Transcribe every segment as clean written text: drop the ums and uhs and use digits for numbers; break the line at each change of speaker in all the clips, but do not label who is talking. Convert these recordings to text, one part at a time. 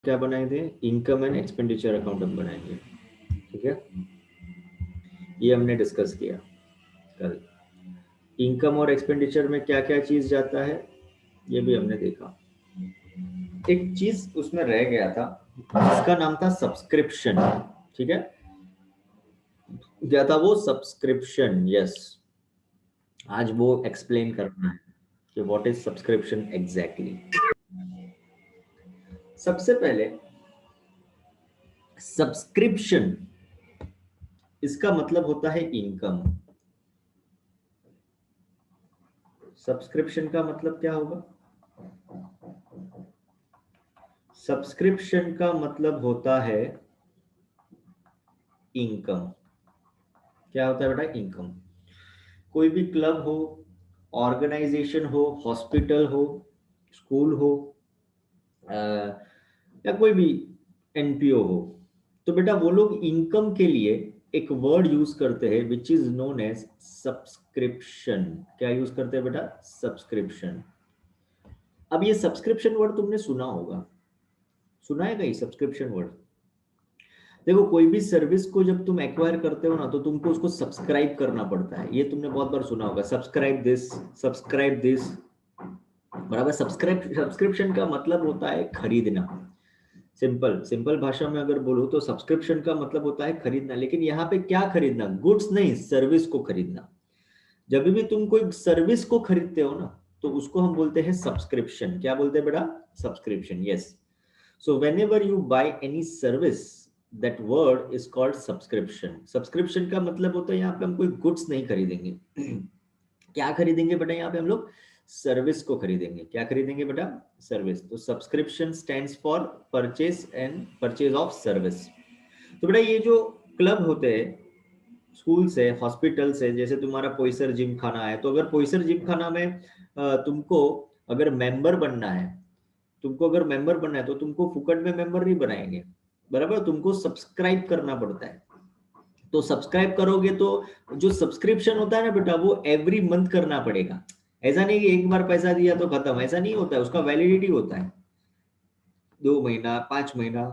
क्या बनाए थे, इनकम एंड एक्सपेंडिचर अकाउंट हम बनाएंगे, ठीक है। ये हमने डिस्कस किया कल। इनकम और एक्सपेंडिचर में क्या क्या चीज जाता है ये भी हमने देखा। एक चीज उसमें रह गया था जिसका नाम था सब्सक्रिप्शन, ठीक है। क्या था वो, सब्सक्रिप्शन, यस। आज वो एक्सप्लेन करना है कि व्हाट इज सब्सक्रिप्शन एग्जैक्टली। सबसे पहले सब्सक्रिप्शन, इसका मतलब होता है इनकम। सब्सक्रिप्शन का मतलब क्या होगा, सब्सक्रिप्शन का मतलब होता है इनकम। क्या होता है बेटा, इनकम। कोई भी क्लब हो, ऑर्गेनाइजेशन हो, हॉस्पिटल हो, स्कूल हो, या कोई भी एनपीओ हो, तो बेटा वो लोग इनकम के लिए एक वर्ड यूज करते हैं which is known as subscription. क्या यूज करते हैं बेटा, सब्सक्रिप्शन। अब ये सब्सक्रिप्शन वर्ड तुमने सुना होगा, सुना है कहीं सब्सक्रिप्शन वर्ड। देखो कोई भी सर्विस को जब तुम एक्वायर करते हो ना तो तुमको उसको सब्सक्राइब करना पड़ता है, ये तुमने बहुत बार सुना होगा, सब्सक्राइब दिस, सब्सक्राइब दिस, बराबर। सब्सक्रिप्शन का मतलब होता है खरीदना। सिंपल सिंपल भाषा में अगर बोलो तो सब्सक्रिप्शन का मतलब होता है खरीदना। लेकिन यहाँ पे क्या खरीदना, गुड्स नहीं, सर्विस को खरीदना। जब भी तुम कोई सर्विस को खरीदते हो ना तो उसको हम बोलते हैं सब्सक्रिप्शन। क्या बोलते हैं बेटा, subscription, yes. So when ever you by any service, that word is called subscription. Subscription का मतलब होता है यहाँ पे हम कोई गुड्स नहीं खरीदेंगे। क्या खरीदेंगे बेटा, यहाँ पे हम लोग सर्विस को खरीदेंगे। क्या खरीदेंगे बेटा, सर्विस। तो subscription stands for purchase and purchase of service. तो बेटा ये जो क्लब होते हैं, स्कूल से, हॉस्पिटल से, जैसे तुम्हारा पोईसर जिम खाना है, तो अगर पोईसर जिम खाना में तुमको अगर मेंबर बनना है, तुमको अगर मेंबर बनना है तो तुमको फुकट में मेंबर नहीं बनाएंगे, बराबर। तुमको सब्सक्राइब करना पड़ता है। तो सब्सक्राइब करोगे तो जो सब्सक्रिप्शन होता है ना बेटा वो एवरी मंथ करना पड़ेगा। ऐसा नहीं कि एक बार पैसा दिया तो खत्म, ऐसा नहीं होता है, उसका वैलिडिटी होता है। 2 महीना, 5 महीना,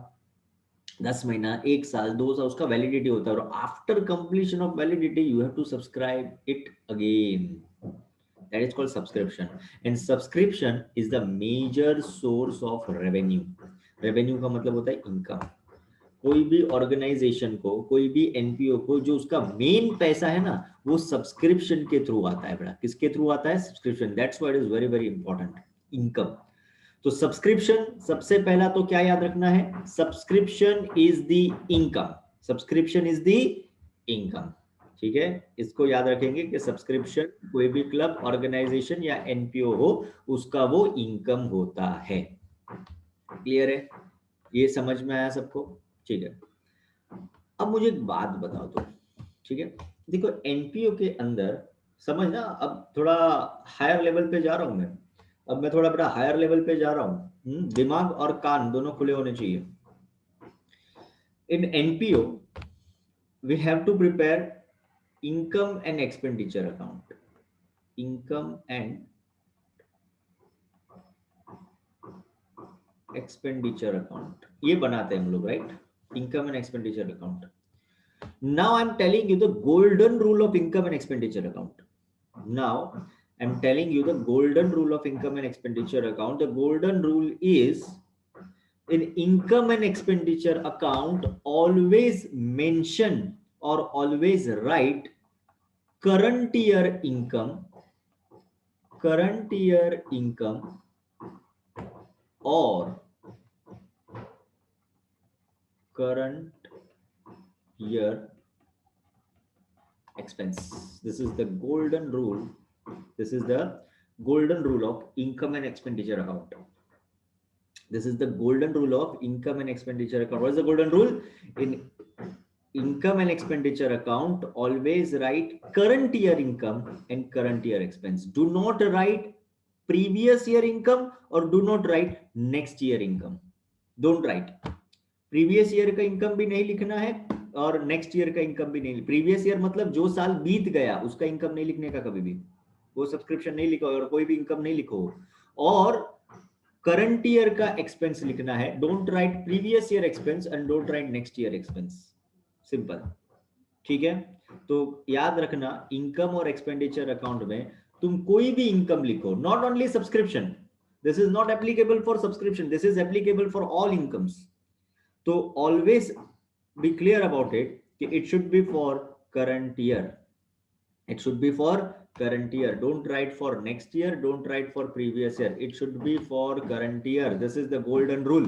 10 महीना, 1 साल, 2 साल, उसका वैलिडिटी होता है। और after completion of validity you have to subscribe it again. That is called subscription. And subscription is the major source of revenue. Revenue का मतलब होता है इनकम। कोई भी ऑर्गेनाइजेशन को, कोई भी एनपीओ को जो उसका मेन पैसा है ना वो सब्सक्रिप्शन के थ्रू आता है बेटा। किसके थ्रू आता है, subscription. That's why it is very very important, income. तो सब्सक्रिप्शन, सबसे पहला तो क्या याद रखना है, subscription is the income. Subscription is the income, ठीक है। इसको याद रखेंगे कि सब्सक्रिप्शन कोई भी क्लब, ऑर्गेनाइजेशन या एनपीओ हो उसका वो इनकम होता है। क्लियर है, ये समझ में आया सबको, ठीक है। अब मुझे एक बात बताओ तो, ठीक है। देखो एनपीओ के अंदर समझना, अब थोड़ा हायर लेवल पे जा रहा हूं मैं। अब मैं थोड़ा बड़ा हायर लेवल पे जा रहा हूं। दिमाग और कान दोनों खुले होने चाहिए। In NPO we have to prepare income and expenditure account. Income and expenditure account ये बनाते हैं हम लोग, right. Income and expenditure account. Now I'm telling you the golden rule of income and expenditure account. Now I'm telling you the golden rule of income and expenditure account. The golden rule is in income and expenditure account, always mention or always write current year income, or current year expense. This is the golden rule. This is the golden rule of income and expenditure account. This is the golden rule of income and expenditure account. What is the golden rule? In income and expenditure account, always write current year income and current year expense. Do not write previous year income or do not write next year income. Don't write. Previous year का income भी नहीं लिखना है और next year का income भी नहीं। Previous year मतलब जो साल बीत गया उसका इनकम नहीं लिखने का कभी भी। वो सब्सक्रिप्शन नहीं लिखो और कोई भी इनकम नहीं लिखो। और करंट ईयर का एक्सपेंस लिखना है, don't write previous year expense and don't write next year expense, simple, ठीक है। तो याद रखना इनकम और एक्सपेंडिचर अकाउंट में तुम कोई भी इनकम लिखो, not only subscription, this is not applicable for subscription, this is applicable for all incomes. तो always be clear about it कि it should be for current year, it should be for current year, don't write for next year, don't write for previous year, it should be for current year, this is the golden rule।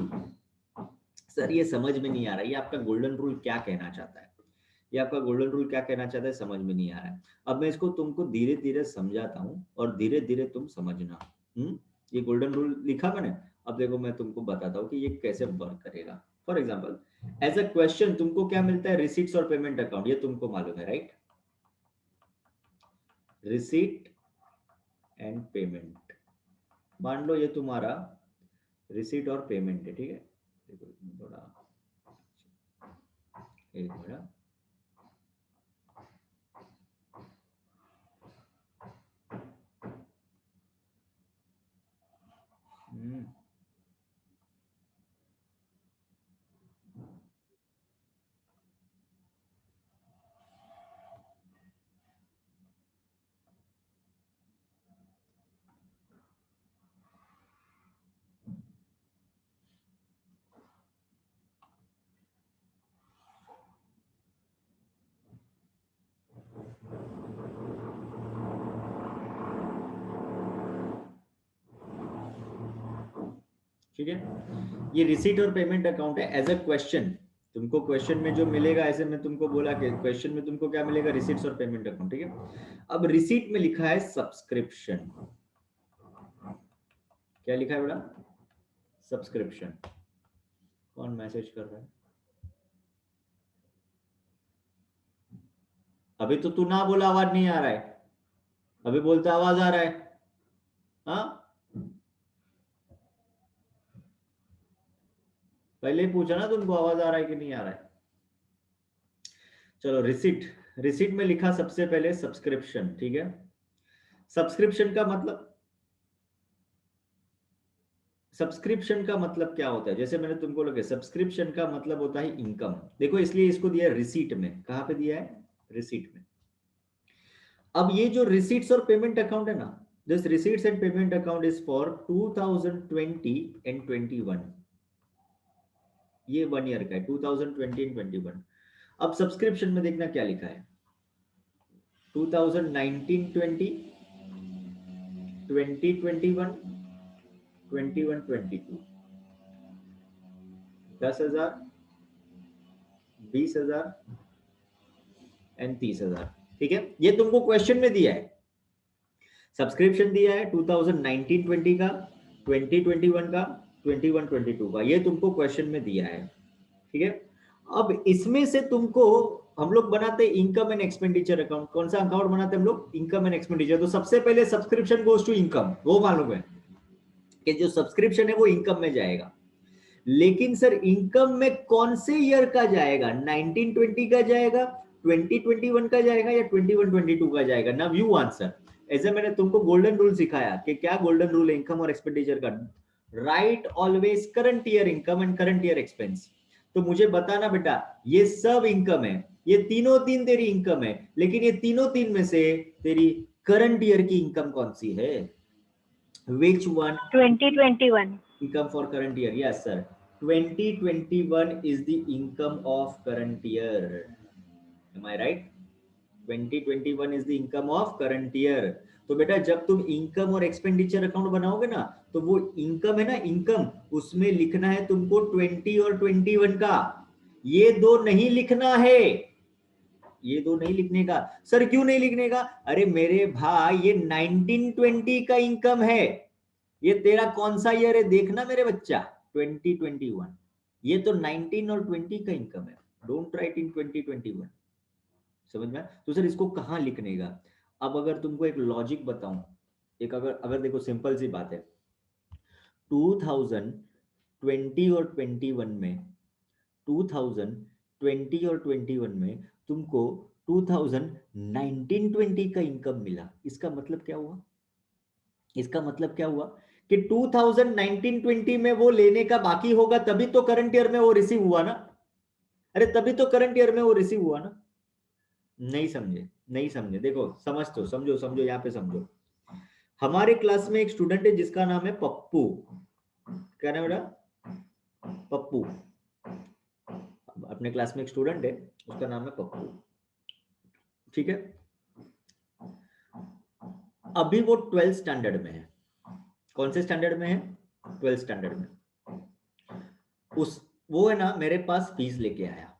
Sir ये समझ में नहीं आ रहा, ये आपका golden rule क्या कहना चाहता है, ये आपका गोल्डन रूल क्या कहना चाहता है, समझ में नहीं आ रहा है। अब मैं इसको तुमको धीरे धीरे समझाता हूँ और धीरे धीरे तुम समझना। ये गोल्डन रूल लिखा मैंने, अब देखो मैं तुमको बताता हूँ कि ये कैसे वर्क करेगा। For example as a question तुमको क्या मिलता है, रिसीट्स और पेमेंट अकाउंट, ये तुमको मालूम है राइट, रिसीट एंड पेमेंट, मान लो ये तुम्हारा रिसीट और पेमेंट है, ठीक है। देखो थोड़ा एक मिनट, ठीक है। ये रिसीट और पेमेंट अकाउंट है एज अ क्वेश्चन, तुमको क्वेश्चन में जो मिलेगा, ऐसे मैं तुमको बोला कि क्वेश्चन में तुमको क्या मिलेगा, रिसीट्स और पेमेंट अकाउंट, ठीक है। अब रिसीट में लिखा है सब्सक्रिप्शन, क्या लिखा है बेटा, सब्सक्रिप्शन। कौन मैसेज कर रहा है, अभी तो तू ना बोला आवाज नहीं आ रहा है, अभी बोलता आवाज आ रहा है, हाँ पहले ही पूछा ना तुमको आवाज आ रहा है कि नहीं आ रहा है। चलो रिसीट, रिसीट में लिखा सबसे पहले सब्सक्रिप्शन, ठीक है। सब्सक्रिप्शन का मतलब, सब्सक्रिप्शन का मतलब क्या होता है, जैसे मैंने तुमको लगे सब्सक्रिप्शन का मतलब होता है इनकम, देखो इसलिए इसको दिया है रिसीट में, कहां पे दिया है, रिसीट में। अब ये जो रिसीट्स और पेमेंट अकाउंट है ना, this receipts and payment account is for 2020 and 21, ये 1 ईयर का है, 2020 एंड 21। अब सब्सक्रिप्शन में देखना क्या लिखा है, 2019-20, 2021, 21-22, 10,000, 20,000 एंड 30,000, ठीक है। ये तुमको क्वेश्चन में दिया है, सब्सक्रिप्शन दिया है 2019-20 का, 2021 का, 21-22 का, ये तुमको क्वेश्चन में दिया है, ठीक है। अब इसमें से तुमको हम लोग बनाते हैं इनकम एंड एक्सपेंडिचर अकाउंट, कौन सा अकाउंट बनाते हैं हम लोग, इनकम एंड एक्सपेंडिचर। तो सबसे पहले सब्सक्रिप्शन गोज टू इनकम, वो मालूम है कि जो सब्सक्रिप्शन है वो इनकम में जाएगा, लेकिन सर इनकम में कौन से ईयर का जाएगा, 1920 का जाएगा, 2021 का जाएगा, या 21-22 का जाएगा, ना व्यू आंसर। ऐसे मैंने तुमको गोल्डन रूल सिखाया कि क्या गोल्डन रूल है इनकम और एक्सपेंडिचर का, right always current year income and current year expense. तो मुझे बताना बेटा, ये सब इनकम है, ये तीनों तीन तेरी इनकम है, लेकिन ये तीनों तीन में से तेरी करंट ईयर की इनकम कौन सी है, which one,
2021
income for current year, yes sir, 2021 is the income of current year, am I right, 2021 is the income of current year। तो बेटा जब तुम इनकम और एक्सपेंडिचर अकाउंट बनाओगे ना, तो वो इनकम है ना, इनकम उसमें लिखना है तुमको 20 और 21 का, ये दो नहीं लिखना है, ये दो नहीं लिखने का। सर क्यों नहीं लिखने का, अरे मेरे भाई ये 1920 का इनकम है, ये तेरा कौन सा ईयर है देखना मेरे बच्चा, 2021, ये तो 19 और 20 का इनकम है, डोंट राइट इन 2021, समझ में। तो सर इसको कहां लिखने का, अब अगर तुमको एक लॉजिक बताऊं, एक अगर अगर देखो सिंपल सी बात है, 2020 और 21 में, 2020 और 21 में तुमको 2019-20 का इनकम मिला, इसका मतलब क्या हुआ, इसका मतलब क्या हुआ कि 2019-20 में वो लेने का बाकी होगा, तभी तो करंट ईयर में वो रिसीव हुआ ना। अरे तभी तो करंट ईयर में वो रिसीव हुआ ना। नहीं समझे, नहीं समझे, देखो समझ तो समझो, समझो यहाँ पे समझो। हमारे क्लास में एक स्टूडेंट है जिसका नाम है पप्पू। क्या नाम है बेटा? पप्पू। अपने क्लास में एक स्टूडेंट है, उसका नाम है पप्पू, ठीक है। अभी वो 12th स्टैंडर्ड में है। कौन से स्टैंडर्ड में है? 12th स्टैंडर्ड में। वो है ना मेरे पास फीस लेके आया।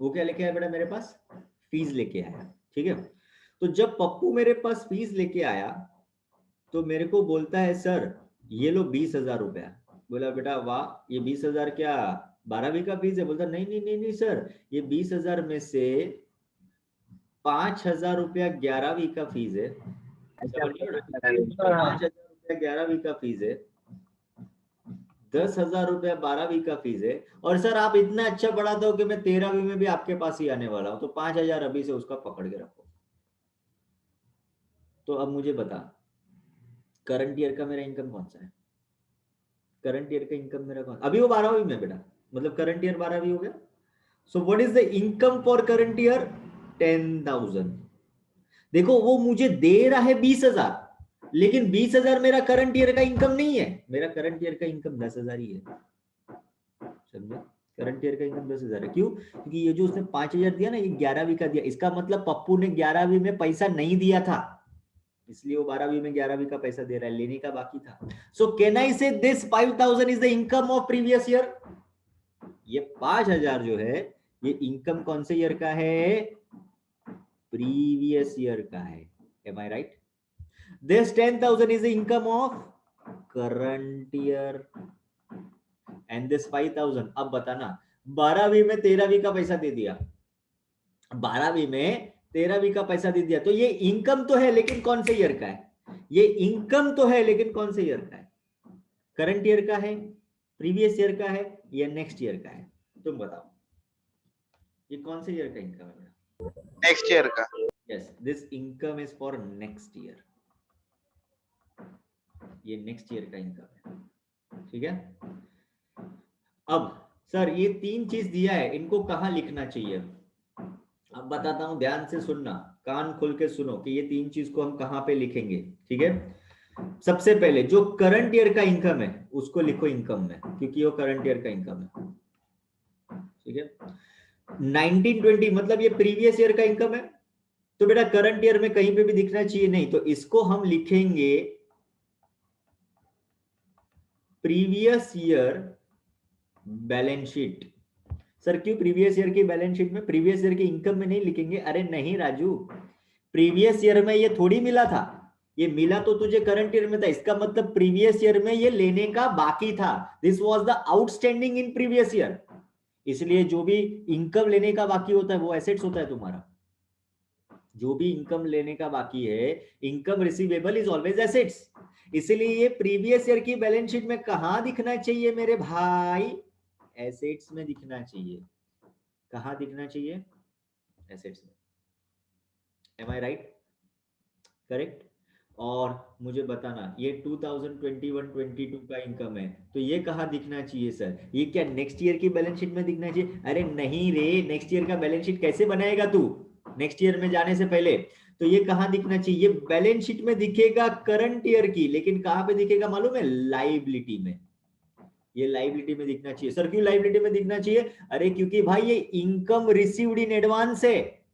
वो क्या लेके आया बेटा? मेरे पास फीस लेके आया, ठीक है। तो जब पप्पू मेरे पास फीस लेके आया तो मेरे को बोलता है सर ये लो 20,000 रुपया। बोला बेटा वाह, ये 20,000 क्या 12वीं का फीस है? बोलता नहीं नहीं नहीं नहीं सर, ये 20,000 में से 5,000 रुपया 11वीं का फीस है। 5,000 रुपया 11वीं का फीस है, 10,000 रुपया 12वीं का फीस है, और सर आप इतना अच्छा पढ़ाते हो कि मैं 13वीं में भी आपके पास ही आने वाला हूं, तो 5,000 अभी से उसका पकड़ के रखो। तो अब मुझे बता, करंट ईयर का मेरा इनकम कौन सा है? करंट ईयर का इनकम मेरा कौन? अभी वो 12वीं में बेटा, मतलब करंट ईयर 12वीं हो गया। So what is the income for current year? 10,000। देखो वो मुझे दे रहा है 20,000, लेकिन 20,000 मेरा करंट ईयर का इनकम नहीं है। मेरा करंट ईयर का इनकम 10,000 ही है, समझे? करंट ईयर का इनकम 10,000 है। क्यों? क्योंकि ये जो उसने 5,000 दिया ना, ये 11वीं का दिया। इसका मतलब पप्पू ने 11वीं में पैसा नहीं दिया था, इसलिए वो 12वीं में 11वीं का पैसा दे रहा है, लेने का बाकी था। सो कैन आई से this 5,000 is the income of previous year? ये 5,000 जो है ये इनकम कौन से ईयर का है? प्रीवियस ईयर का है। Am I right? This 10,000 is the income of current year, and this 5,000। अब बताना, 12वीं में 13वीं का पैसा दे दिया, 12वीं में 13वीं का पैसा दे दिया, तो ये इनकम तो है लेकिन कौन से ईयर का है? ये इनकम तो है लेकिन कौन से ईयर का है? करंट ईयर का है, प्रीवियस ईयर का है, या नेक्स्ट ईयर का है? तुम बताओ, ये कौन से ईयर का इनकम है?
नेक्स्ट ईयर का।
Yes, this income is for next year. ये नेक्स्ट ईयर का इनकम है, ठीक है। अब सर ये 3 चीज दिया है, इनको कहां लिखना चाहिए? अब बताता हूं, ध्यान से सुनना, कान खोल के सुनो कि ये 3 चीज को हम कहां पे लिखेंगे, ठीक है। सबसे पहले जो करंट ईयर का इनकम है उसको लिखो इनकम में, क्योंकि वो करंट ईयर का इनकम है, ठीक है। 1920 मतलब ये प्रीवियस ईयर का इनकम है, तो बेटा करंट ईयर में कहीं पे भी दिखना चाहिए नहीं, तो इसको हम लिखेंगे previous year balance sheet. Sir क्यों प्रीवियस ईयर की बैलेंस शीट में? प्रीवियस ईयर की इनकम में नहीं लिखेंगे? अरे नहीं राजू, प्रीवियस ईयर में ये थोड़ी मिला था, ये मिला तो तुझे करंट ईयर में था। इसका मतलब प्रीवियस ईयर में ये लेने का बाकी था, this was the outstanding in previous year. इसलिए जो भी इनकम लेने का बाकी होता है वो एसेट्स होता है तुम्हारा। जो भी इनकम लेने का बाकी है, income receivable is always assets. इसलिए ये प्रीवियस ईयर की बैलेंस शीट में कहां दिखना चाहिए मेरे भाई? एसेट्स में दिखना चाहिए। कहां दिखना चाहिए? एसेट्स में। M I right? करेक्ट। और मुझे बताना, ये 2021-22 का इनकम है, तो ये कहां दिखना चाहिए सर? ये क्या नेक्स्ट ईयर की बैलेंस शीट में दिखना चाहिए? अरे नहीं रे, नेक्स्ट ईयर का बैलेंस शीट कैसे बनाएगा तू नेक्स्ट ईयर में जाने से पहले? तो ये कहां दिखना चाहिए? ये बैलेंस शीट में दिखेगा करंट ईयर की, लेकिन कहां पे दिखेगा मालूम है? लाइबिलिटी में। ये लाइबिलिटी में दिखना चाहिए। सर क्यों लाइबिलिटी में दिखना चाहिए? अरे क्योंकि भाई ये इनकम रिसीव्ड इन एडवांस है,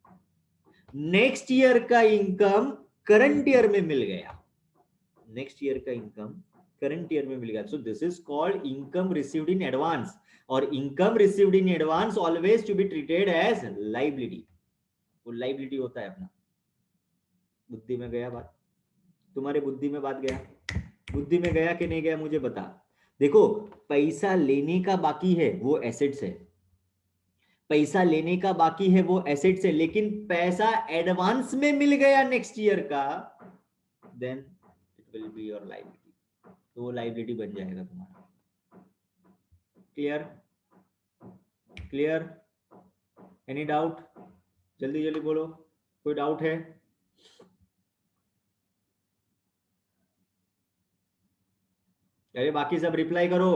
नेक्स्ट ईयर का इनकम करंट ईयर में मिल गया, नेक्स्ट ईयर का इनकम करंट ईयर में मिल गया। So this is called income received in advance, और income received in advance always to be treated as liability. वो लाइबिलिटी होता है अपना। बुद्धि में गया बात? तुम्हारे बुद्धि में बात गया? बुद्धि में गया कि नहीं गया मुझे बता। देखो, पैसा लेने का बाकी है वो एसेट्स है, पैसा लेने का बाकी है वो एसेट्स है, लेकिन पैसा एडवांस में मिल गया नेक्स्ट ईयर का, then it will be your liability. तो वो लायबिलिटी बन जाएगा तुम्हारा। क्लियर? क्लियर? Any doubt? जल्दी जल्दी बोलो, कोई डाउट है? अरे बाकी सब रिप्लाई करो।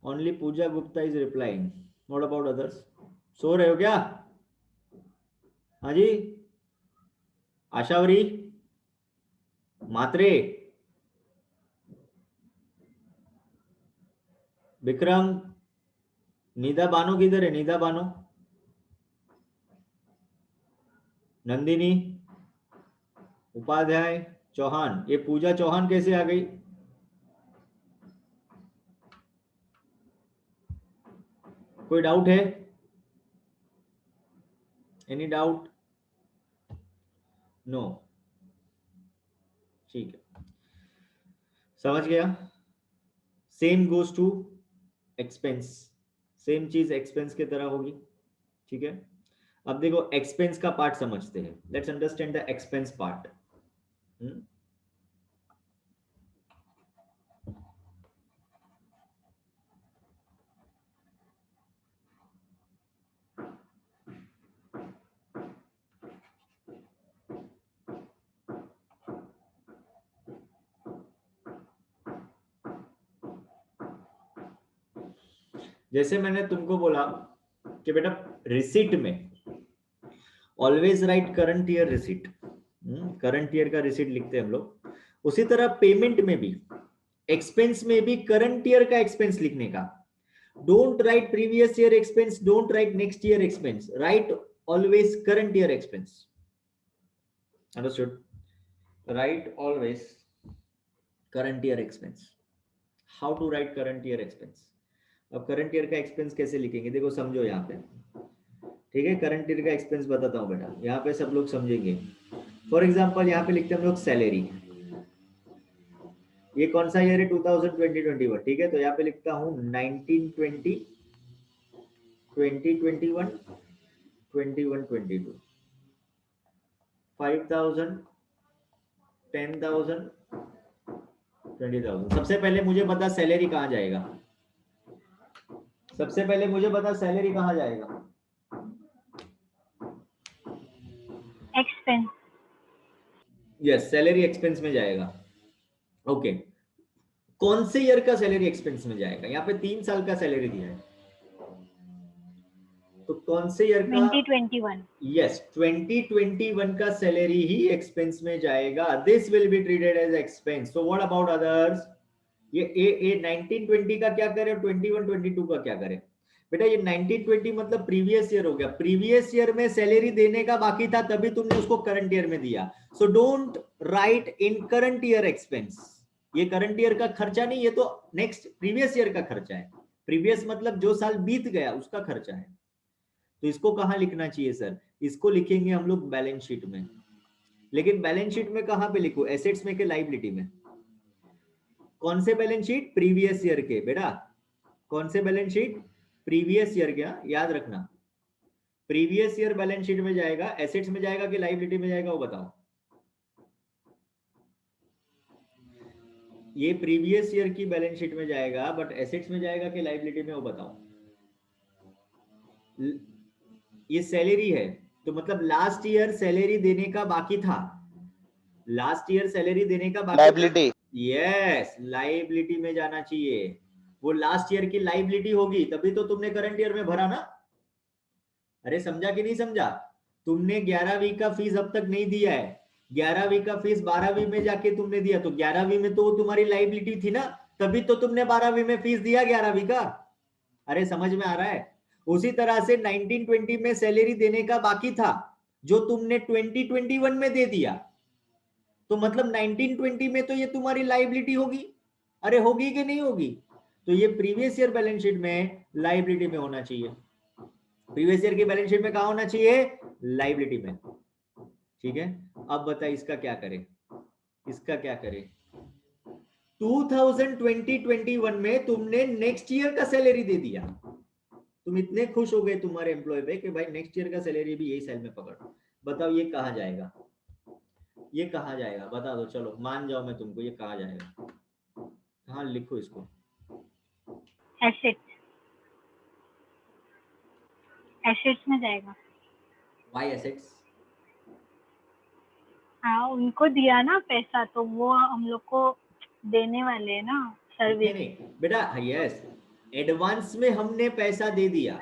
Only Puja Gupta is replying, what about others? सो रहे हो क्या? हाँ जी, आशावरी, मात्रे, विक्रम, निदा बानो किधर है? निदा बानो, नंदिनी, उपाध्याय, चौहान। ये पूजा चौहान कैसे आ गई? कोई डाउट है? Any doubt? नो, ठीक है, समझ गया। Same goes to expense, same चीज एक्सपेंस की तरह होगी, ठीक है। अब देखो एक्सपेंस का पार्ट समझते हैं, let's understand the expense part. जैसे मैंने तुमको बोला कि बेटा रिसीट में always right current year receipt, current year का रिसीट लिखते हैं हम लोग। उसी तरह पेमेंट में भी, एक्सपेंस में भी करंट ईयर का एक्सपेंस लिखने का। Don't write previous year expense, don't write next year expense, write always current year expense. Understood? Write always current year expense. How to write current year expense? अब current year का expense कैसे लिखेंगे, देखो समझो यहाँ पे, ठीक है। करंट ईयर का एक्सपेंस बताता हूँ बेटा, यहाँ पे सब लोग समझेंगे। फॉर एग्जांपल यहाँ पे लिखते हैं हम लोग सैलरी। ये कौन सा ईयर है? 2020-21, ठीक है। तो यहाँ पे लिखता हूँ 1920, 2021, 21-22, 5,000, 10,000, 20,000। सबसे पहले मुझे बता सैलरी कहाँ जाएगा? सबसे पहले मुझे बता सैलरी कहाँ जाएगा?
एक्सपेंस।
यस, सैलरी एक्सपेंस में जाएगा। ओके, कौन से ईयर का सैलरी एक्सपेंस में जाएगा? यहाँ पे 3 साल का सैलरी दिया है, तो कौन से ईयर का?
2021।
यस, 2021 का सैलरी ही एक्सपेंस में जाएगा। This will be treated as expense. So what about others? ये 1920 का क्या करे, 21-22 का क्या करे? बेटा ये 1920 मतलब प्रीवियस ईयर हो गया। प्रीवियस ईयर में सैलरी देने का बाकी था, तभी तुमने उसको करंट ईयर में दिया। So don't write in current year expense. ये करंट ईयर का खर्चा नहीं, ये तो नेक्स्ट प्रीवियस ईयर का खर्चा है। प्रीवियस मतलब जो साल बीत गया उसका खर्चा है। तो इसको कहां लिखना चाहिए सर? इसको लिखेंगे हम लोग बैलेंस शीट में। लेकिन बैलेंस शीट में कहां पे लिखो? एसेट्स में के लायबिलिटी में? कौन से बैलेंस शीट? प्रीवियस ईयर के बेटा। कौन से बैलेंस शीट? Previous year. क्या याद रखना, प्रीवियस ईयर बैलेंस शीट में जाएगा, एसेट्स में जाएगा कि लायबिलिटी में जाएगा, वो बताओ। ये प्रीवियस ईयर की बैलेंस शीट में जाएगा, बट एसेट्स में जाएगा कि लायबिलिटी में, वो बताओ। ये सैलरी है, तो मतलब लास्ट ईयर सैलरी देने का बाकी था। लास्ट ईयर सैलरी देने का बाकी, लायबिलिटी। यस, लायबिलिटी में जाना चाहिए। वो लास्ट ईयर की लायबिलिटी होगी, तभी तो तुमने करंट ईयर में भरा ना। अरे समझा कि नहीं समझा? तुमने 11वीं का फीस अब तक नहीं दिया है, 11वीं का फीस 12वीं में जाके तुमने दिया, तो 11वीं में तो तुम्हारी लायबिलिटी थी ना, तभी तो तुमने 12वीं में फीस दिया 11वीं का। अरे समझ में आ रहा है? उसी तरह से 1920 में सैलरी देने का बाकी था, जो तुमने 2021 में दे दिया, तो मतलब 1920 में तो ये तुम्हारी लायबिलिटी होगी। अरे होगी कि नहीं होगी? तो ये प्रीवियस ईयर बैलेंस शीट में लायबिलिटी में होना चाहिए। प्रीवियस ईयर की बैलेंस शीट में कहां होना चाहिए? लायबिलिटी में। ठीक है, अब बता इसका क्या करें? इसका क्या करें? 2020-21 में तुमने नेक्स्ट ईयर का सैलरी दे दिया। तुम इतने खुश हो गए तुम्हारे एम्प्लॉय पे कि भाई नेक्स्ट ईयर का सैलरी भी यही सेल में पकड़। बताओ ये कहां जाएगा? ये कहां जाएगा बता दो, चलो मान जाओ मैं तुमको, ये कहां जाएगा? कहां लिखो इसको?
एसेट। एसेट्स में जाएगा।
Why assets?
हाँ, उनको दिया ना पैसा तो वो हम लोग को देने वाले हैं ना
नहीं
सर्विस।
नहीं बेटा, यस, एडवांस में हमने पैसा दे दिया।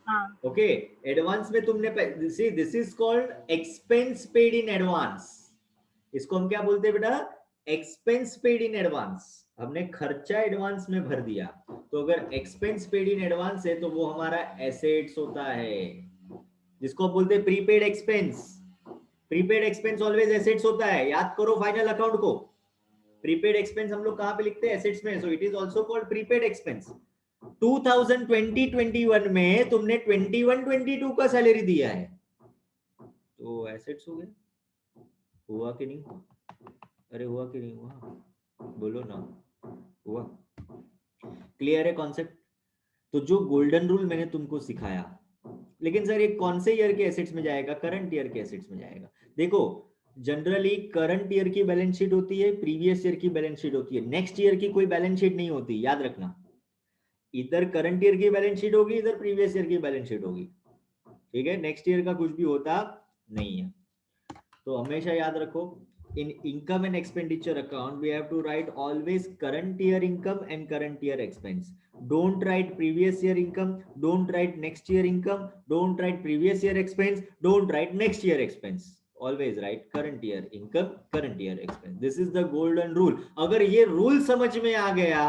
हाँ
ओके, एडवांस में तुमने see this is called expense paid in advance. इसको हम क्या बोलते हैं बेटा? Expense paid in advance. हमने खर्चा एडवांस में भर दिया, तो अगर एक्सपेंस पेड इन एडवांस है तो वो हमारा एसेट्स होता है, जिसको बोलते हैं prepaid expense. Prepaid expense always assets होता है, याद करो फाइनल अकाउंट को। प्रीपेड एक्सपेंस हम लोग कहां पे लिखते हैं? एसेट्स में। So it is also called prepaid expense. 2020-21 में तुमने 21-22 का सैलरी दिया है, तो एसेट्स हो गया। हुआ कि नहीं हुआ? अरे हुआ कि नहीं हुआ? बोलो ना, हुआ? क्लियर है कॉन्सेप्ट? तो जो गोल्डन रूल मैंने तुमको सिखाया, लेकिन सर ये कौन से ईयर के एसेट्स में जाएगा? करंट ईयर के एसेट्स में जाएगा। देखो, जनरली करंट ईयर की बैलेंस शीट होती है, प्रीवियस ईयर की बैलेंस शीट होती है, नेक्स्ट ईयर की कोई बैलेंस शीट नहीं होती, याद रखना। इधर करंट ईयर की बैलेंस शीट होगी, इधर प्रीवियस ईयर की बैलेंस शीट होगी, ठीक है? नेक्स्ट ईयर का कुछ भी होता नहीं है। तो हमेशा याद रखो, in income and expenditure account we have to write always current year income and current year expense. Don't write previous year income, don't write next year income, don't write previous year expense, don't write next year expense. Always write current year income, current year expense. This is the golden rule. अगर ये rule समझ में आ गया,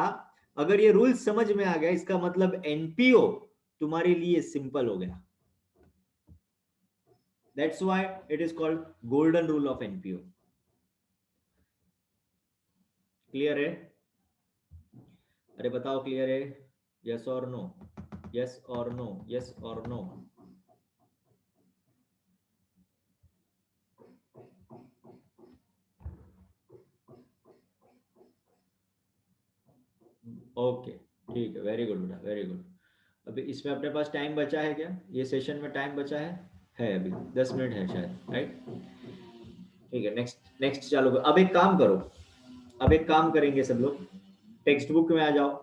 अगर ये rule समझ में आ गया, इसका मतलब एनपीओ तुम्हारे लिए सिंपल हो गया। That's why it is called golden rule of NPO. Clear है? अरे बताओ, क्लियर है? यस और नो, यस और नो, यस और नो। ओके, ठीक है, वेरी गुड बेटा, वेरी गुड। अभी इसमें अपने पास टाइम बचा है क्या? ये सेशन में टाइम बचा है अभी 10 मिनट है शायद, राइट? ठीक है, नेक्स्ट नेक्स्ट चालू करो। अब एक काम करो, अब एक काम करेंगे सब लोग, टेक्स्ट बुक में आ जाओ।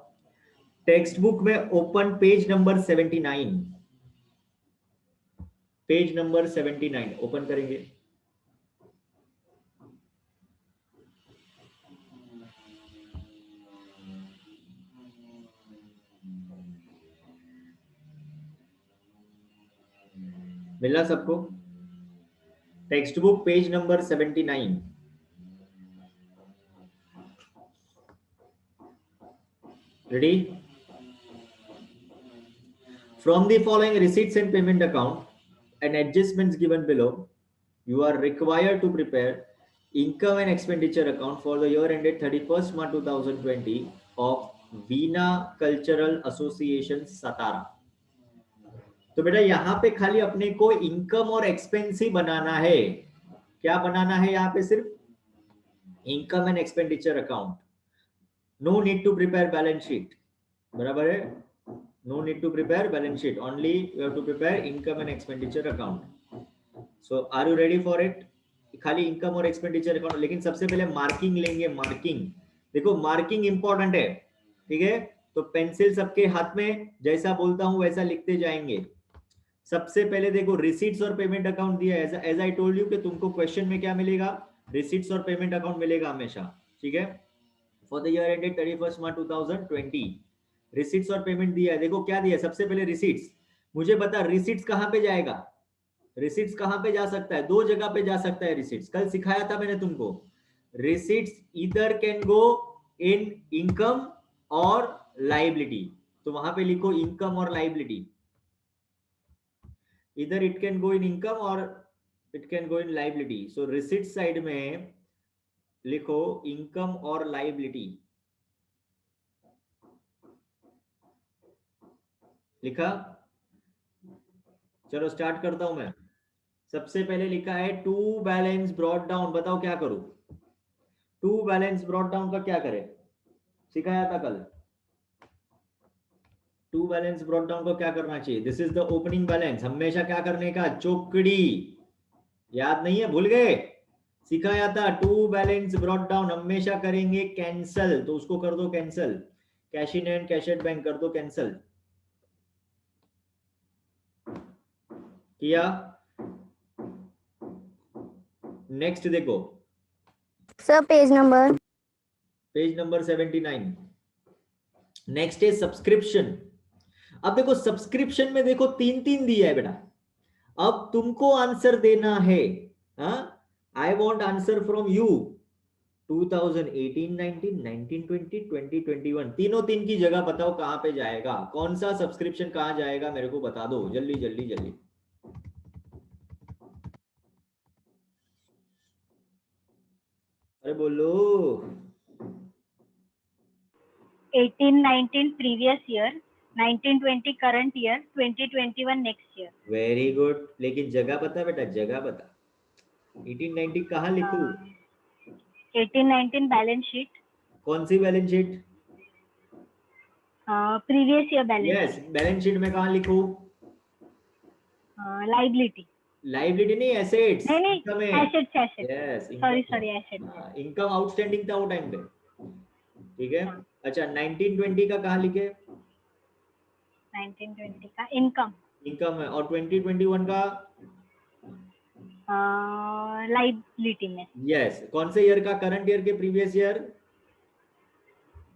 टेक्स्ट बुक में open page number 79, page number 79 open करेंगे। मिला सबको? Text book page number 79। Ready? From the following receipts and payment account and adjustments given below, you are required to prepare income and expenditure account for the year ended 31st March 2020 of Veena Cultural Association Satara. तो बेटा यहाँ पे खाली अपने को income और expense ही बनाना है। क्या बनाना है यहाँ पे? सिर्फ income and expenditure account. No need to prepare balance sheet, बराबर है? No need to prepare balance sheet, only you have to prepare income and expenditure account. So are you ready for it? खाली income और expenditure account, लेकिन सबसे पहले marking लेंगे। Marking देखो, marking important है, ठीक है? तो पेंसिल सबके हाथ में, जैसा बोलता हूं वैसा लिखते जाएंगे। सबसे पहले देखो, रिसीट्स और पेमेंट अकाउंट दिया है। एज आई टोल्ड यू कि तुमको क्वेश्चन में क्या मिलेगा? रिसीट्स और पेमेंट अकाउंट मिलेगा हमेशा, ठीक है? For the year ended 31st March 2020 receipts और पेमेंट दिया है। देखो क्या दिया है, सबसे पहले रिसीट्स। मुझे बता, रिसीट्स कहां पे जाएगा? रिसीट्स कहां पे जा सकता है? दो जगह पे जा सकता है रिसीट्स, कल सिखाया था मैंने तुमको। रिसीट्स इधर कैन गो इन इनकम और लाइबिलिटी, तो वहां पे लिखो इनकम और लाइबिलिटी। इधर it can go in income और it can go in liability. So receipt side में लिखो इनकम और लाइबिलिटी। लिखा? चलो स्टार्ट करता हूं मैं। सबसे पहले लिखा है टू बैलेंस ब्रॉट डाउन। बताओ क्या करूं? टू बैलेंस ब्रॉट डाउन का क्या करें? सिखाया था कल। टू बैलेंस ब्रॉट डाउन को क्या करना चाहिए? This is the opening balance. हमेशा क्या करने का? चौकड़ी। याद नहीं है? भूल गए? सिखाया था टू बैलेंस ब्रॉट डाउन हमेशा करेंगे कैंसल, तो उसको कर दो cancel. Cash in and cash at bank कर दो कैंसल। किया? नेक्स्ट देखो,
सर पेज नंबर
79। नेक्स्ट है सब्सक्रिप्शन। अब देखो सब्सक्रिप्शन में देखो 3 दिया है बेटा। अब तुमको आंसर देना है। I want answer from you. 2018, 19, 19, 20, 20, 21 तीनों 3 की जगह बताओ कहां पे जाएगा, कौन सा सब्सक्रिप्शन कहां जाएगा, मेरे को बता दो जल्दी जल्दी जल्दी। अरे बोलो।
18-19 previous year, 19-20 current year, 20-21 next year.
Very good, लेकिन जगह बता बेटा, जगह बता। 18-19 कहाँ लिखूं?
18-19 बैलेंस शीट।
कौन सी balance sheet?
Previous year balance
yes, balance sheet में कहाँ लिखूं?
लाइबिलिटी।
लाइबिलिटी नहीं, एसेट्स।
नहीं
इनकम है।
Assets assets.
Yes,
sorry assets.
Income outstanding था वो टाइम पे, ठीक है।
हाँ।
अच्छा 19-20 का कहाँ लिखे?
19-20 का इनकम।
इनकम है। और 20-21 का?
लाइबिलिटी में।
यस, कौन से ईयर का? करंट ईयर के previous year?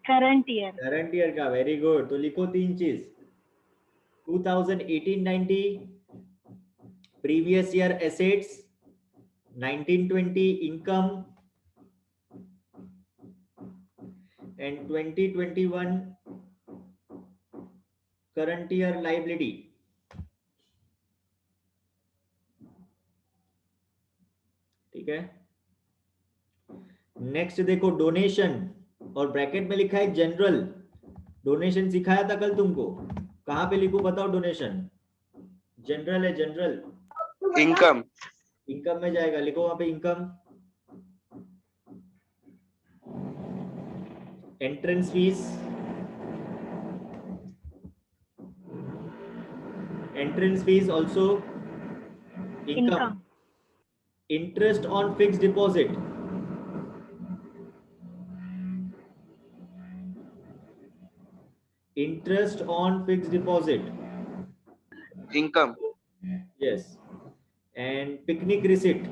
Current year.
Current year का, वेरी गुड। तो लिखो 3 चीज, 2018-19 previous year assets, 19-20 income, and 20-21 current year liability. ठीक है। नेक्स्ट देखो डोनेशन, और ब्रैकेट में लिखा है जनरल। डोनेशन सिखाया था कल तुमको, कहां पे लिखूं बताओ? डोनेशन जनरल है, जनरल।
इनकम।
इनकम में जाएगा, लिखो वहां पे income. Entrance fees, entrance fees also income. Interest on fixed deposit, interest on fixed deposit,
income.
Yes. And picnic receipt,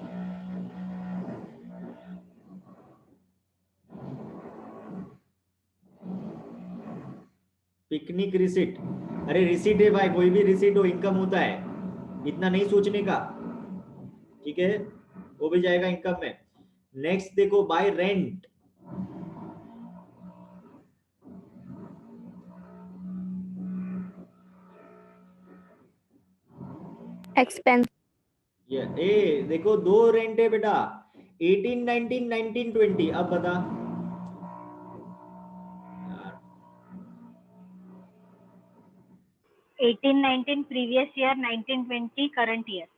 picnic receipt. अरे रिसिट है भाई, कोई भी रिसिट हो इनकम होता है, इतना नहीं सोचने का, ठीक है। वो भी जाएगा इनकम में। नेक्स्ट देखो बाय रेंट,
एक्सपेंस।
ये देखो 2 रेंट है बेटा, 18-19, 19-20। अब बता।
18-19 previous year, 19-20 current year.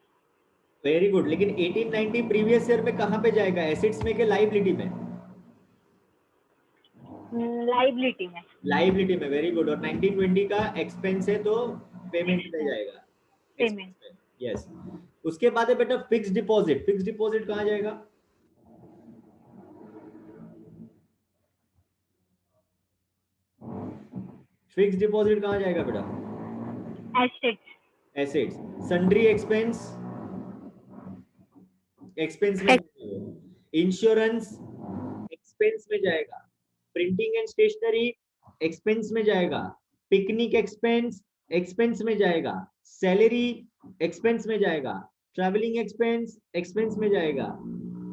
Very good, लेकिन 18-19 प्रीवियस ईयर में कहां पे जाएगा? एसेट्स में के लाइबिलिटी में?
लाइबिलिटी में।
लाइबिलिटी में, वेरी गुड। और 19-20 का एक्सपेंस है तो पेमेंट में जाएगा,
पेमेंट।
यस। उसके बाद है बेटा फिक्स्ड डिपॉजिट। फिक्स्ड डिपॉजिट कहां जाएगा? फिक्स्ड डिपॉजिट कहां जाएगा बेटा?
Assets.
Assets. Sundry expense, expense में। इंश्योरेंस एक्सपेंस में जाएगा। प्रिंटिंग एंड स्टेशनरी एक्सपेंस में जाएगा। पिकनिक एक्सपेंस एक्सपेंस में जाएगा। सैलरी एक्सपेंस में जाएगा। ट्रैवलिंग एक्सपेंस एक्सपेंस में जाएगा।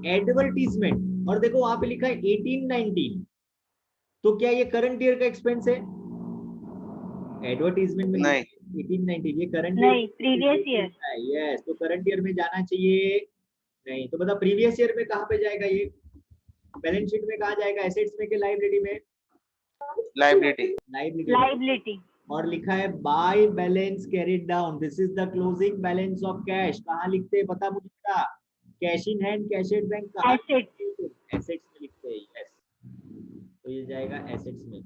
एडवर्टीजमेंट, और देखो वहां पे लिखा है 18-19, तो क्या ये करंट ईयर का एक्सपेंस है? एडवर्टीजमेंट में
नहीं।
18-19 ये करंट
नहीं, प्रीवियस ईयर।
यस, तो करंट ईयर में जाना चाहिए। नहीं तो बता प्रीवियस ईयर में कहां पे जाएगा ये? बैलेंस शीट में कहां जाएगा? एसेट्स में के लाइबिलिटी में?
लाइबिलिटी।
लाइबिलिटी।
और लिखा है by balance carried down, this is the closing balance of cash. कहां लिखते हैं बता मुझे बेटा? Cash in hand, cash at bank, कहां? एसेट्स में लिखते हैं, यस। तो ये जाएगा एसेट्स में।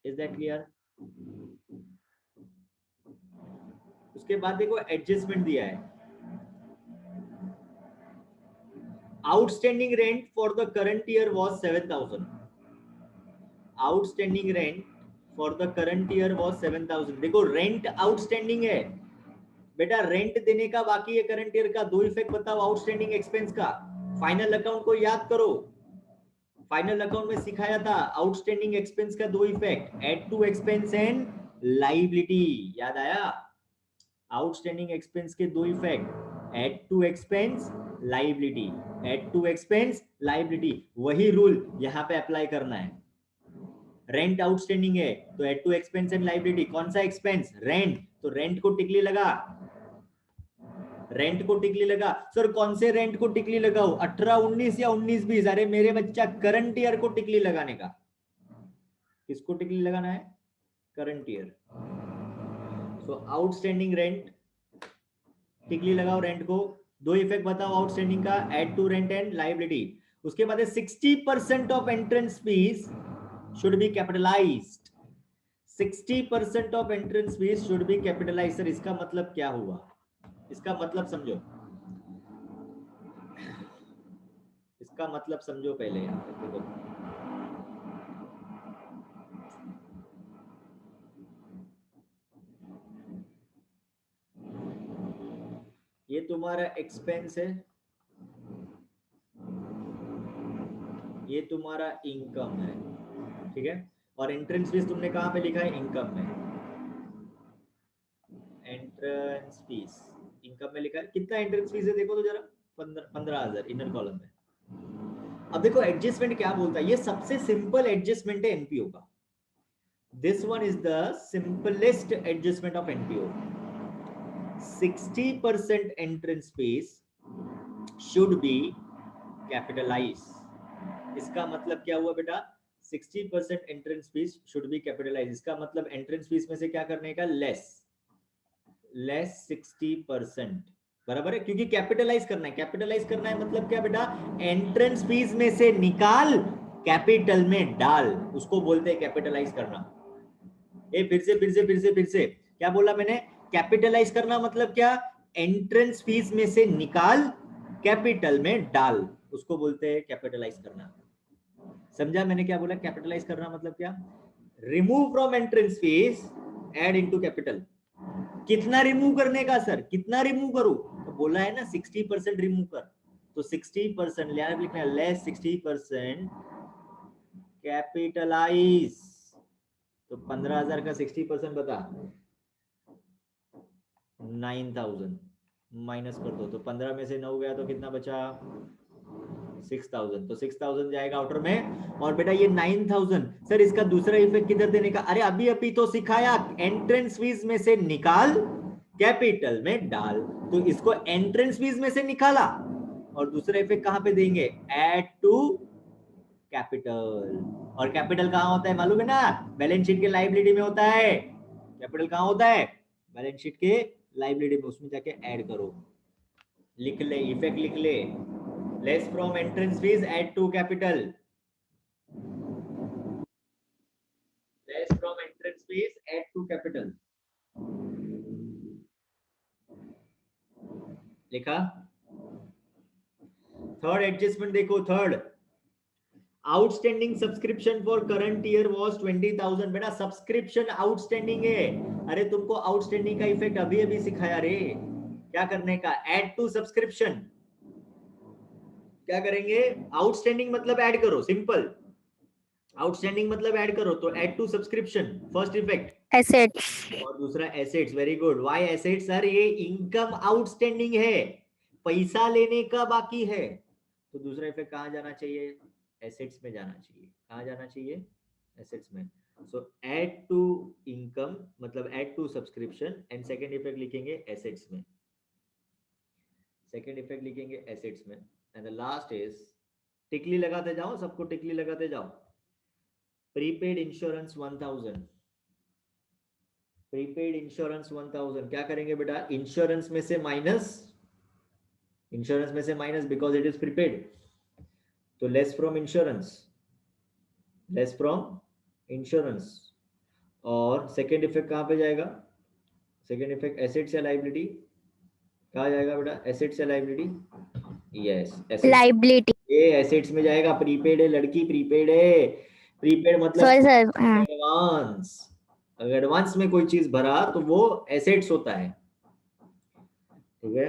Is that clear? उसके बाद देखो एडजस्टमेंट दिया है। Outstanding rent for the current year was 7,000। Outstanding rent for the current year was 7,000। देखो रेंट आउटस्टैंडिंग है, बेटा रेंट देने का बाकी है करंट ईयर का, दो इफेक्ट बताओ आउटस्टैंडिंग एक्सपेंस का। फाइनल अकाउंट को याद करो, फाइनल अकाउंट में सिखाया था आउटस्टैंडिंग एक्सपेंस का दो effect, add to expense and liability. याद आया? आउटस्टैंडिंग एक्सपेंस के दो effect, add to expense liability, add to expense liability. वही रूल यहां पे अप्लाई करना है। रेंट आउटस्टैंडिंग है तो add to expense and liability. कौन सा एक्सपेंस? रेंट, तो रेंट को टिकली लगा, रेंट को टिकली लगा। सर कौन से रेंट को टिकली लगाओ, 18 19 या 19 20? अरे मेरे बच्चा करंट ईयर को टिकली लगाने का। किसको टिकली लगाना है? Current year. So outstanding rent, टिकली लगाओ रेंट को। दो इफेक्ट बताओ आउटस्टैंडिंग का, add to rent and liability. उसके बाद 60% of entrance fees should be capitalised. 60% of entrance fees should be capitalised. Sir इसका मतलब क्या हुआ? इसका मतलब समझो, इसका मतलब समझो पहले। यहाँ पे देखो, ये तुम्हारा एक्सपेंस है, ये तुम्हारा इनकम है, ठीक है? और एंट्रेंस फीस तुमने कहां पे लिखा है? इनकम में। एंट्रेंस फीस इनकम में लिखा है। कितना एंट्रेंस फीस है देखो तो जरा, 15,000 इनर कॉलम में। अब देखो एडजस्टमेंट क्या बोलता है, ये सबसे सिंपल एडजस्टमेंट है एनपीओ का। This one is the simplest adjustment of NPO. 60% entrance fees should be capitalised. इसका मतलब क्या हुआ बेटा? 60% entrance fees should be capitalised. इसका मतलब एंट्रेंस फीस में से क्या करने का? लेस 60%, बराबर है? क्योंकि कैपिटलाइज करना है। कैपिटलाइज करना है मतलब क्या बेटा? एंट्रेंस फीस में से निकाल, कैपिटल में डाल, उसको बोलते हैं कैपिटलाइज करना। फिर से क्या बोला मैंने? कैपिटलाइज करना मतलब क्या? एंट्रेंस फीस में से निकाल, कैपिटल में डाल, उसको बोलते हैं कैपिटलाइज करना। समझा मैंने क्या बोला? कैपिटलाइज करना मतलब क्या? Remove from entrance fees, add into capital. कितना रिमूव करने का सर? कितना रिमूव करूं? तो बोला है ना 60% रिमूव कर, तो 60% लिखना है, लेस 60% कैपिटलाइज। तो 15,000 का 60% बता, 9,000 माइनस कर दो, तो 15 में से 9 गया तो कितना बचा? 6,000। तो 6,000 जाएगा आउटर में। और बेटा ये 9,000, सर इसका दूसरा इफेक्ट किधर देने का? अरे अभी अभी तो सिखाया, एंट्रेंस फीस में से निकाल, कैपिटल में डाल। तो इसको एंट्रेंस फीस में से निकाला, और दूसरा इफेक्ट कहां पे देंगे? Add to capital. और कैपिटल कहां होता है मालूम है ना? बैलेंस शीट के लायबिलिटी में होता है। कैपिटल कहां होता है? बैलेंस शीट के लायबिलिटी में, उसमें जाके ऐड करो। लिख ले, इफेक्ट लिख ले, less from entrance fees, add to capital. Less from entrance fees, add to capital. लिखा? थर्ड एडजस्टमेंट देखो, third, outstanding subscription for current year was 20,000। बेटा सब्सक्रिप्शन आउटस्टैंडिंग है। अरे तुमको आउटस्टैंडिंग का इफेक्ट अभी अभी सिखाया रे। क्या करने का? Add to subscription. क्या करेंगे? आउटस्टैंडिंग मतलब ऐड करो, सिंपल। आउटस्टैंडिंग मतलब ऐड करो, तो add to subscription first effect.
Assets,
और दूसरा assets. Very good. Why assets sir? ये इनकम आउटस्टैंडिंग है, पैसा लेने का बाकी है, तो दूसरा इफेक्ट कहां जाना चाहिए? एसेट्स में जाना चाहिए। कहां जाना चाहिए? एसेट्स में। सो ऐड टू इनकम मतलब add to subscription, and second effect लिखेंगे एसेट्स में। सेकंड इफेक्ट लिखेंगे एसेट्स में, एंड द लास्ट इज, टिकली लगाते जाओ, सबको टिकली लगाते जाओ। Prepaid insurance 1000। प्रीपेड इंश्योरेंस 1000 क्या करेंगे बेटा? इंश्योरेंस में से माइनस, इंश्योरेंस में से minus, because it is prepaid, तो less from insurance, less from insurance. और सेकेंड इफेक्ट कहां पे जाएगा? सेकेंड इफेक्ट एसेट्स या लायबिलिटी? कहां जाएगा बेटा? एसेट्स या लायबिलिटी? Yes, assets.
लाइबिलिटी।
ये एसेट्स में जाएगा। प्रीपेड है लड़की, प्रीपेड है। प्रीपेड मतलब
सॉरी सर,
एडवांस। अगर एडवांस में कोई चीज भरा तो वो एसेट्स होता है। ओके